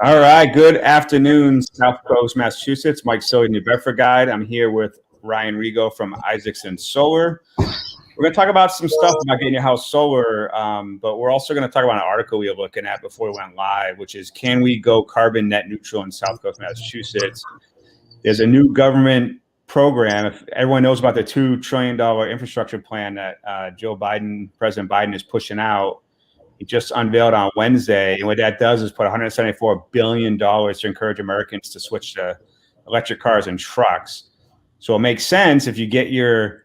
All right, good afternoon, South Coast, Massachusetts. Mike Silly, New Bedford guide. I'm here with Ryan Rego from Isaksen Solar. We're going to talk about some stuff about getting your house solar, but we're also going to talk about an article we were looking at before we went live, which is, can we go carbon net neutral in South Coast, Massachusetts? There's a new government program. If everyone knows about the $2 trillion infrastructure plan that President Biden is pushing out. He just unveiled on Wednesday, and what that does is put $174 billion to encourage Americans to switch to electric cars and trucks. So it makes sense if you get your,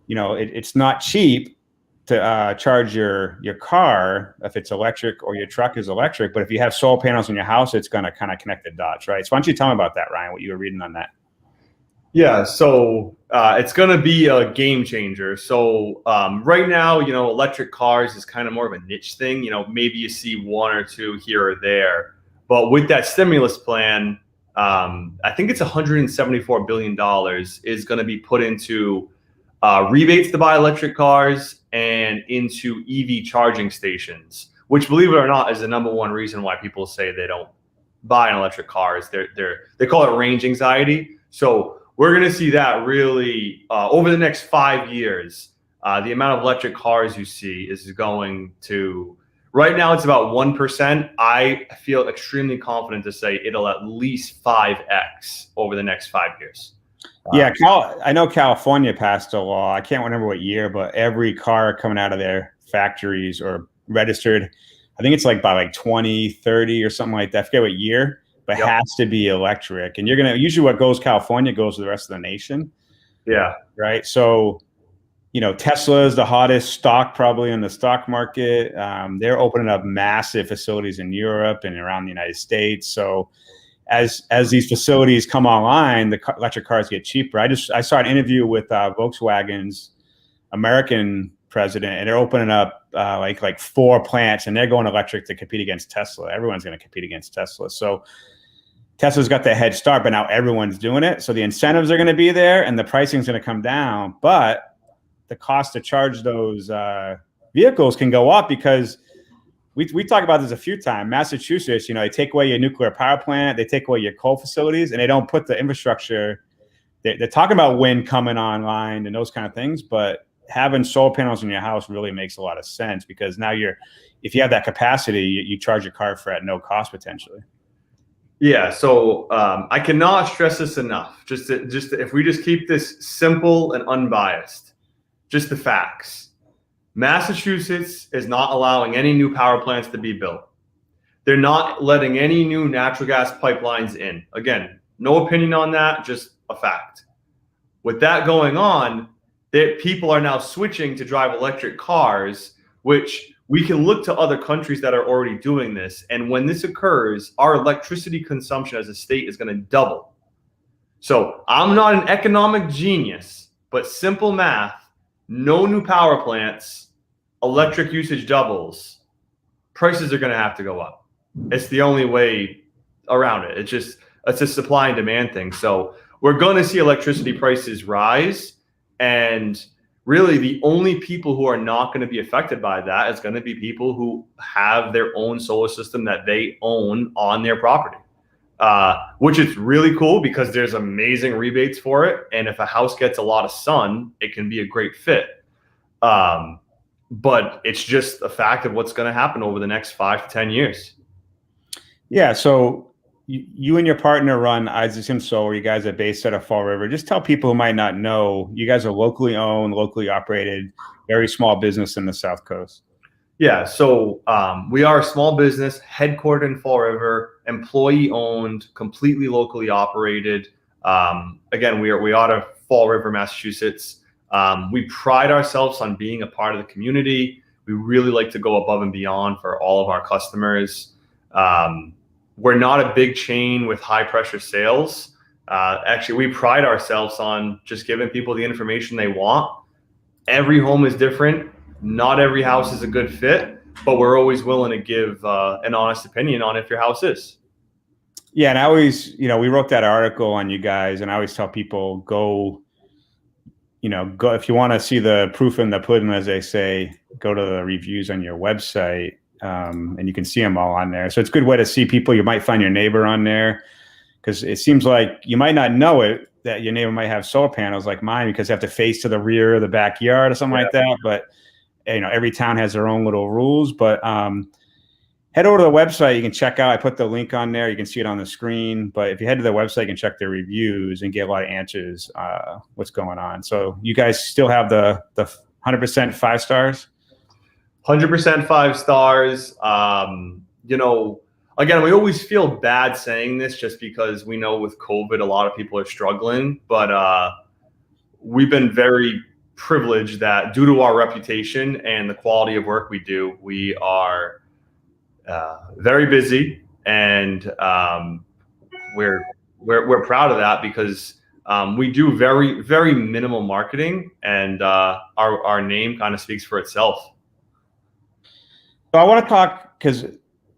it's not cheap to charge your car if it's electric or your truck is electric, but if you have solar panels in your house, it's going to kind of connect the dots, right? So why don't you tell me about that, Ryan, what you were reading on that? Yeah, so it's going to be a game changer. So right now, electric cars is kind of more of a niche thing. Maybe you see one or two here or there. But with that stimulus plan, I think it's $174 billion is going to be put into rebates to buy electric cars and into EV charging stations, which, believe it or not, is the number one reason why people say they don't buy an electric car. They call it range anxiety. So we're going to see that really over the next 5 years. The amount of electric cars you see is going to, right now it's about 1%. I feel extremely confident to say it'll at least 5x over the next 5 years. Yeah, I know California passed a law. I can't remember what year, but every car coming out of their factories or registered, I think it's by 2030 or something like that. I forget what year. But Yep. has to be electric. And you're going to, usually what goes California goes to the rest of the nation. Yeah. Right. So, Tesla is the hottest stock probably in the stock market. They're opening up massive facilities in Europe and around the United States. So as these facilities come online, the electric cars get cheaper. I saw an interview with Volkswagen's American president, and they're opening up like 4 plants, and they're going electric to compete against Tesla. Everyone's going to compete against Tesla. So Tesla's got the head start, but now everyone's doing it. So the incentives are going to be there and the pricing is going to come down, but the cost to charge those vehicles can go up because we talked about this a few times. Massachusetts, they take away your nuclear power plant, they take away your coal facilities, and they don't put the infrastructure. They're talking about wind coming online and those kind of things, but having solar panels in your house really makes a lot of sense because now if you have that capacity, you charge your car for at no cost potentially. Yeah, so I cannot stress this enough. If we just keep this simple and unbiased, just the facts. Massachusetts is not allowing any new power plants to be built. They're not letting any new natural gas pipelines in. Again, no opinion on that, just a fact. With that going on, people are now switching to drive electric cars, which we can look to other countries that are already doing this. And when this occurs, our electricity consumption as a state is going to double. So I'm not an economic genius, but simple math, no new power plants, electric usage doubles, prices are going to have to go up. It's the only way around it. It's a supply and demand thing. So we're going to see electricity prices rise, and really the only people who are not going to be affected by that is going to be people who have their own solar system that they own on their property, which is really cool because there's amazing rebates for it. And if a house gets a lot of sun, it can be a great fit. But it's just a fact of what's going to happen over the next 5 to 10 years. Yeah. So you and your partner run Isaksen Solar. You guys are based out of Fall River. Just tell people who might not know, you guys are locally owned, locally operated, very small business in the South Coast. Yeah, so we are a small business headquartered in Fall River, employee owned, completely locally operated. Again, we are out of Fall River, Massachusetts. We pride ourselves on being a part of the community. We really like to go above and beyond for all of our customers. We're not a big chain with high pressure sales. Actually, we pride ourselves on just giving people the information they want. Every home is different. Not every house is a good fit, but we're always willing to give an honest opinion on if your house is. Yeah, and I always, we wrote that article on you guys, and I always tell people go if you want to see the proof in the pudding, as they say, go to the reviews on your website. and you can see them all on there. So it's a good way to see people. You might find your neighbor on there, because it seems like you might not know it, that your neighbor might have solar panels like mine, because they have to face to the rear of the backyard or something like that. But every town has their own little rules. But head over to the website. You can check out. I put the link on there. You can see it on the screen. But if you head to the website, you can check their reviews and get a lot of answers. What's going on? So you guys still have the 100% 5 stars? 100% 5 stars. Again, we always feel bad saying this just because we know with COVID, a lot of people are struggling. But we've been very privileged that due to our reputation and the quality of work we do, we are very busy, and we're proud of that, because we do very, very minimal marketing, and our name kind of speaks for itself. So I want to talk, because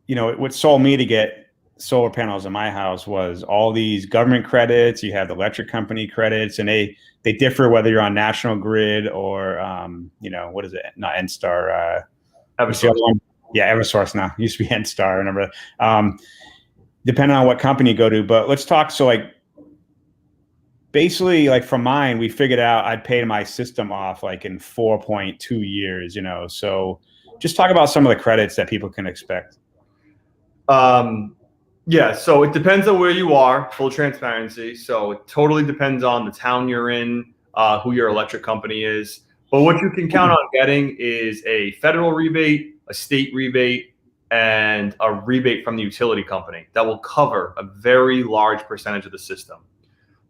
what sold me to get solar panels in my house was all these government credits. You have the electric company credits, and they differ whether you're on National Grid or what is it? Not NSTAR. Eversource. Yeah, Eversource now. It used to be NSTAR. I remember. Depending on what company you go to. But let's talk. So basically, for mine, we figured out I'd paid my system off in 4.2 years. So just talk about some of the credits that people can expect. Yeah, so it depends on where you are, full transparency. So it totally depends on the town you're in, who your electric company is. But what you can count on getting is a federal rebate, a state rebate, and a rebate from the utility company that will cover a very large percentage of the system.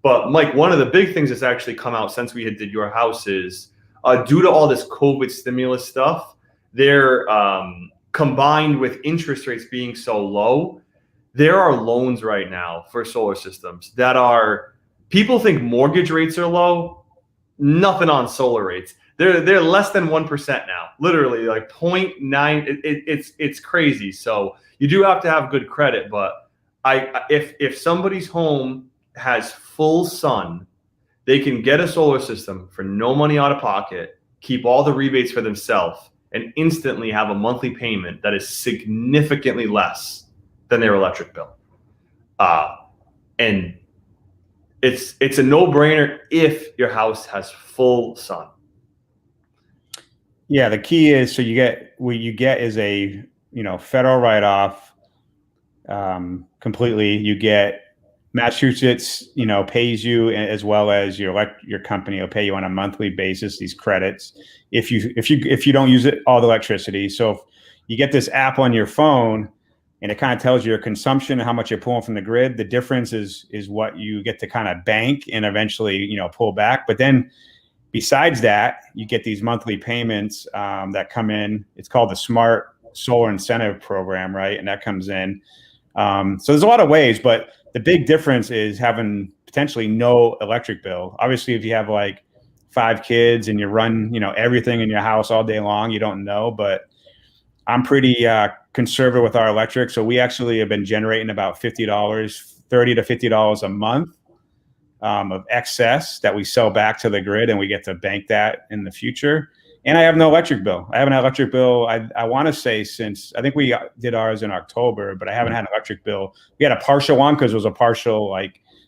But Mike, one of the big things that's actually come out since we did your house is due to all this COVID stimulus stuff, they're combined with interest rates being so low, there are loans right now for solar systems that are, people think mortgage rates are low, nothing on solar rates. They're less than 1% now, literally 0.9. It's crazy. So you do have to have good credit, but if somebody's home has full sun, they can get a solar system for no money out of pocket, keep all the rebates for themselves, and instantly have a monthly payment that is significantly less than their electric bill. And it's a no-brainer if your house has full sun. Yeah, the key is, so what you get is a federal write-off completely. You get Massachusetts, pays you, as well as your company will pay you on a monthly basis these credits if you don't use all the electricity. So if you get this app on your phone, and it kind of tells you your consumption and how much you're pulling from the grid. The difference is what you get to kind of bank and eventually pull back. But then besides that, you get these monthly payments that come in. It's called the Smart Solar Incentive Program, right? And that comes in. So there's a lot of ways, but the big difference is having potentially no electric bill. Obviously, if you have 5 kids and you run, everything in your house all day long, you don't know. But I'm pretty conservative with our electric. So we actually have been generating about $50 to $50 a month of excess that we sell back to the grid, and we get to bank that in the future. And I have no electric bill. I haven't had an electric bill, I want to say, since, I think we did ours in October, but I haven't had an electric bill. We had a partial one because it was a partial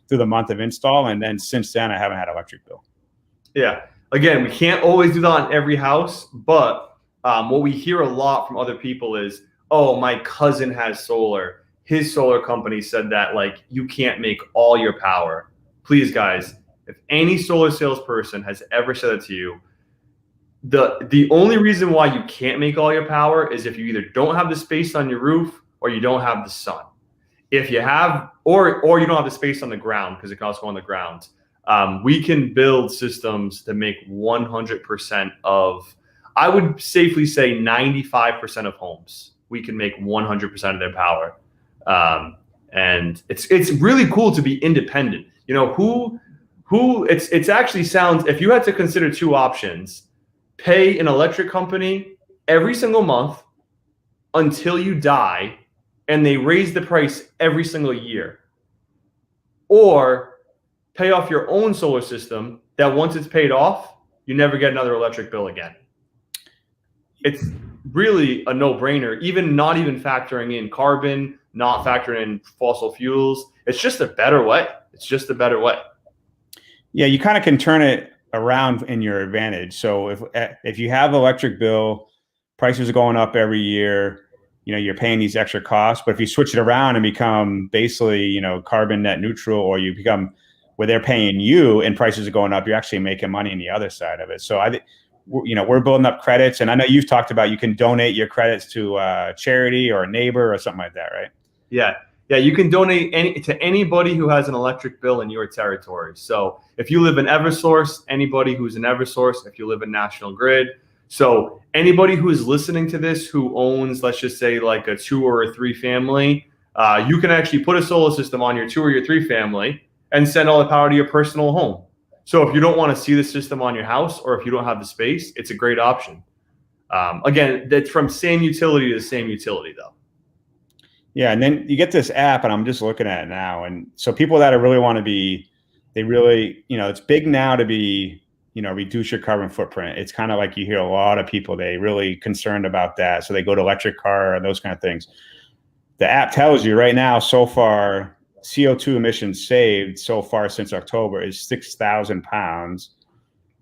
through the month of install. And then since then, I haven't had an electric bill. Yeah. Again, we can't always do that on every house, but what we hear a lot from other people is, oh, my cousin has solar. His solar company said that you can't make all your power. Please, guys, if any solar salesperson has ever said it to you, the only reason why you can't make all your power is if you either don't have the space on your roof or you don't have the sun. If you have, or you don't have the space on the ground, because it can also go on the ground. We can build systems to make 100% of, I would safely say 95% of homes, we can make 100% of their power. And it's really cool to be independent. It's actually sounds, if you had to consider 2 options, pay an electric company every single month until you die, and they raise the price every single year, or pay off your own solar system that once it's paid off, you never get another electric bill again. it's really a no-brainer, even not even factoring in carbon, not factoring in fossil fuels. It's just a better way. It's just a better way. Yeah, you kind of can turn it around in your advantage. So if you have electric bill, prices are going up every year, you're paying these extra costs. But if you switch it around and become basically, carbon net neutral, or you become where they're paying you and prices are going up, you're actually making money on the other side of it. So I think, we're building up credits, and I know you've talked about you can donate your credits to a charity or a neighbor or something like that, right? Yeah. Yeah, you can donate to anybody who has an electric bill in your territory. So if you live in Eversource, anybody who's in Eversource, if you live in National Grid. So anybody who is listening to this who owns, let's just say, like a 2 or a 3 family, you can actually put a solar system on your 2 or your 3 family and send all the power to your personal home. So if you don't want to see the system on your house, or if you don't have the space, it's a great option. Again, that's from same utility to the same utility, though. Yeah, and then you get this app, and I'm just looking at it now. And so people that really want to be, they really, it's big now to be, reduce your carbon footprint. It's kind of like you hear a lot of people, they really concerned about that. So they go to electric car and those kind of things. The app tells you right now, so far, CO2 emissions saved so far since October is 6,000 pounds,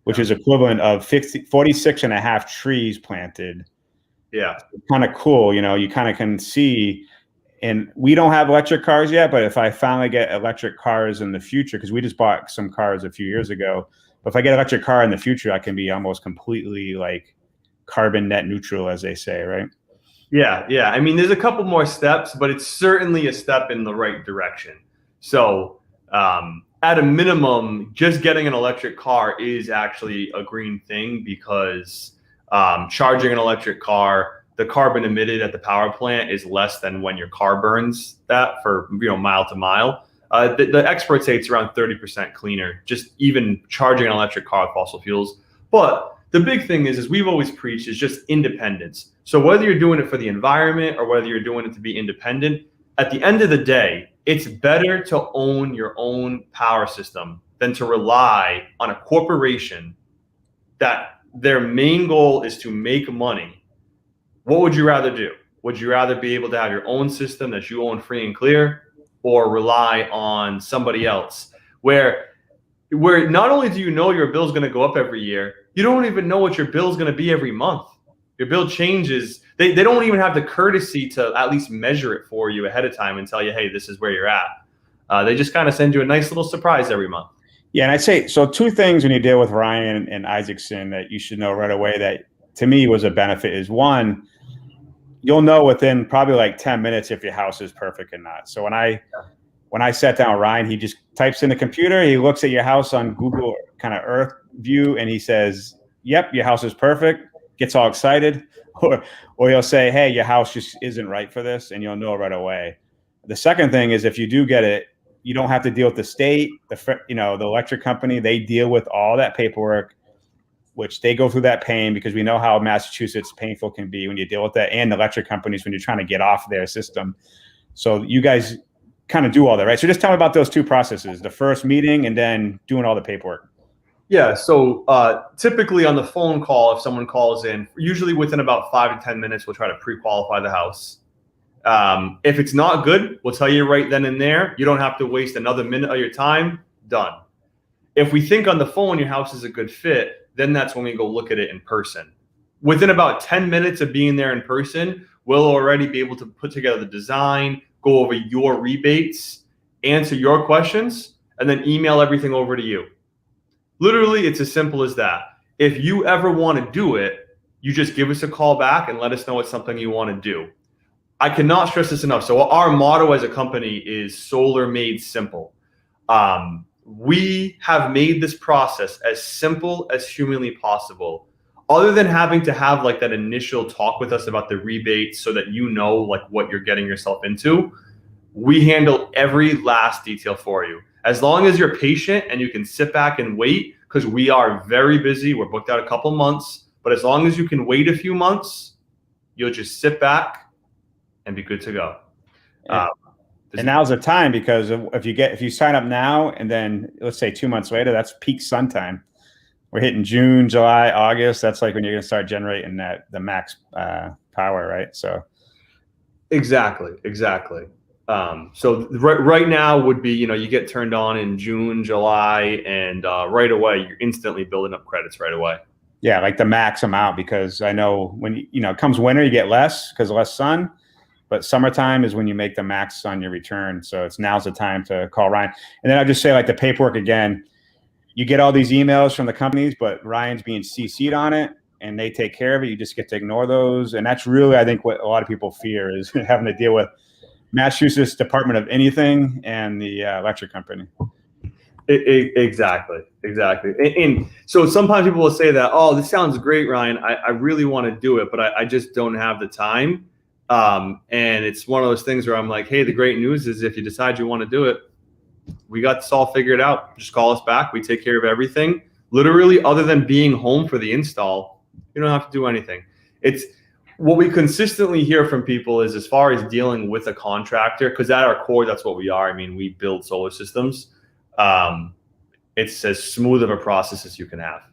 which is equivalent of 46 and a half trees planted. Yeah. Kind of cool. You kind of can see. And we don't have electric cars yet, but if I finally get electric cars in the future, because we just bought some cars a few years ago, but if I get an electric car in the future, I can be almost completely like carbon net neutral, as they say, right? Yeah, yeah. I mean, there's a couple more steps, but it's certainly a step in the right direction. So at a minimum, just getting an electric car is actually a green thing, because charging an electric car, the carbon emitted at the power plant is less than when your car burns that for mile to mile. The experts say it's around 30% cleaner, just even charging an electric car with fossil fuels. But the big thing is we've always preached, is just independence. So whether you're doing it for the environment or whether you're doing it to be independent, at the end of the day, it's better to own your own power system than to rely on a corporation that their main goal is to make money. What would you rather do? Would you rather be able to have your own system that you own free and clear, or rely on somebody else where not only do you know your bill is going to go up every year, you don't even know what your bill is going to be every month. Your bill changes. They don't even have the courtesy to at least measure it for you ahead of time and tell you, hey, this is where you're at. They just kind of send you a nice little surprise every month. Yeah, and I'd say, so 2 things when you deal with Ryan and Isaksen that you should know right away that to me was a benefit is, one, you'll know within probably like 10 minutes if your house is perfect or not. So when I sat down with Ryan, he just types in the computer, he looks at your house on Google kind of Earth view, and he says, yep, your house is perfect, gets all excited, or he'll say, hey, your house just isn't right for this, and you'll know right away. The second thing is, if you do get it, you don't have to deal with the state, the electric company. They deal with all that paperwork, which they go through that pain, because we know how Massachusetts painful can be when you deal with that, and electric companies when you're trying to get off their system. So you guys kind of do all that, right? So just tell me about those 2 processes, the first meeting and then doing all the paperwork. Yeah, so typically on the phone call, if someone calls in, usually within about 5 to 10 minutes, we'll try to pre-qualify the house. If it's not good, we'll tell you right then and there. You don't have to waste another minute of your time. Done. If we think on the phone your house is a good fit, then that's when we go look at it in person. Within about 10 minutes of being there in person, we'll already be able to put together the design, go over your rebates, answer your questions, and then email everything over to you. Literally, it's as simple as that. If you ever want to do it, you just give us a call back and let us know it's something you want to do. I cannot stress this enough. So our motto as a company is solar made simple. We have made this process as simple as humanly possible. Other than having to have like that initial talk with us about the rebates so that you know like what you're getting yourself into, we handle every last detail for you. As long as you're patient and you can sit back and wait, because we are very busy. We're booked out a couple months, but as long as you can wait a few months, you'll just sit back and be good to go. And now's the time, because if you sign up now and then let's say 2 months later, that's peak sun time, we're hitting June, July, August. That's like when you're going to start generating the max power, right? So exactly. So right now would be, you get turned on in June, July, and right away you're instantly building up credits right away. yeah, like the max amount, because I know when it comes winter, you get less because less sun. But summertime is when you make the max on your return. So now's the time to call Ryan. And then I'll just say, like, the paperwork again, you get all these emails from the companies, but Ryan's being CC'd on it and they take care of it. You just get to ignore those. And that's really, I think, what a lot of people fear is having to deal with Massachusetts Department of anything and the electric company. Exactly. And so sometimes people will say that, oh, this sounds great, Ryan. I really want to do it, but I just don't have the time. And it's one of those things where I'm like, hey, the great news is if you decide you want to do it, we got this all figured out. Just call us back. We take care of everything. Literally, other than being home for the install, you don't have to do anything. It's what we consistently hear from people is, as far as dealing with a contractor, because at our core, that's what we are. I mean, we build solar systems. It's as smooth of a process as you can have.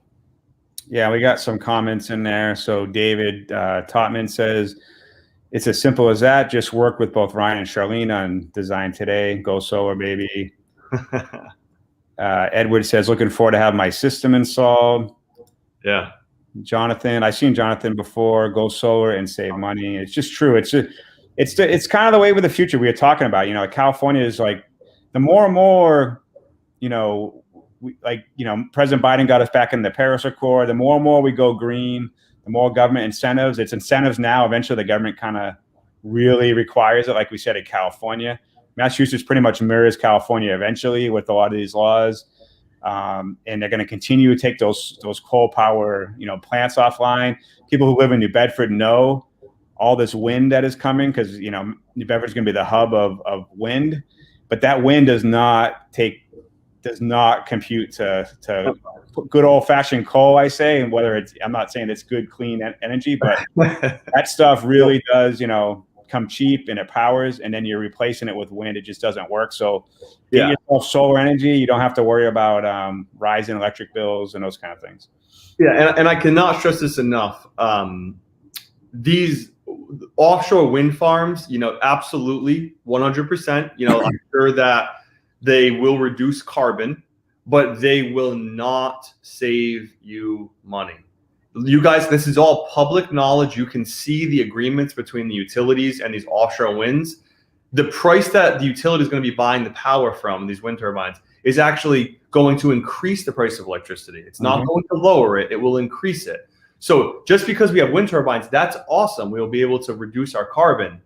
Yeah, we got some comments in there. So David Totman says, it's as simple as that. Just work with both Ryan and Charlene on design today. Go solar, baby. Edward says, looking forward to having my system installed. Yeah. Jonathan, I've seen Jonathan before. Go solar and save money. It's just true. It's kind of the way with the future we were talking about. California is like, the more and more, President Biden got us back in the Paris Accord. The more and more we go green, the more government incentives. It's incentives now. Eventually, the government kind of really requires it, like we said in California. Massachusetts pretty much mirrors California eventually with a lot of these laws. And they're going to continue to take those coal power plants offline. People who live in New Bedford know all this wind that is coming, because New Bedford is going to be the hub of wind, but that wind does not compute to good old fashioned coal, I say. And I'm not saying it's good clean energy, but that stuff really does come cheap, and it powers, and then you're replacing it with wind. It just doesn't work. So get yourself solar energy. You don't have to worry about rising electric bills and those kind of things. Yeah, and I cannot stress this enough. These offshore wind farms, absolutely 100%. I'm sure that they will reduce carbon, but they will not save you money. You guys, this is all public knowledge. You can see the agreements between the utilities and these offshore winds. The price that the utility is going to be buying the power from these wind turbines is actually going to increase the price of electricity. It's not going to lower it. It will increase it. So just because we have wind turbines, that's awesome. We'll be able to reduce our carbon,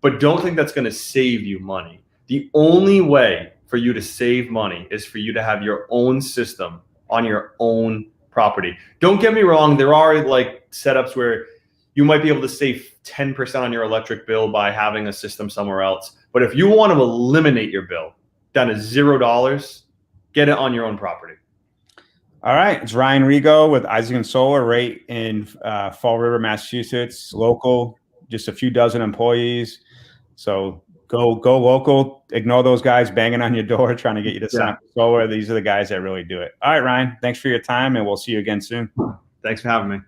but don't think that's going to save you money. The only way for you to save money is for you to have your own system on your own property. Don't get me wrong. There are like setups where you might be able to save 10% on your electric bill by having a system somewhere else. But if you want to eliminate your bill down to $0, get it on your own property. All right. It's Ryan Rego with Isaksen Solar right in Fall River, Massachusetts. Local, just a few dozen employees. So go local. Ignore those guys banging on your door trying to get you to sign up for solar. These are the guys that really do it. All right, Ryan. Thanks for your time, and we'll see you again soon. Thanks for having me.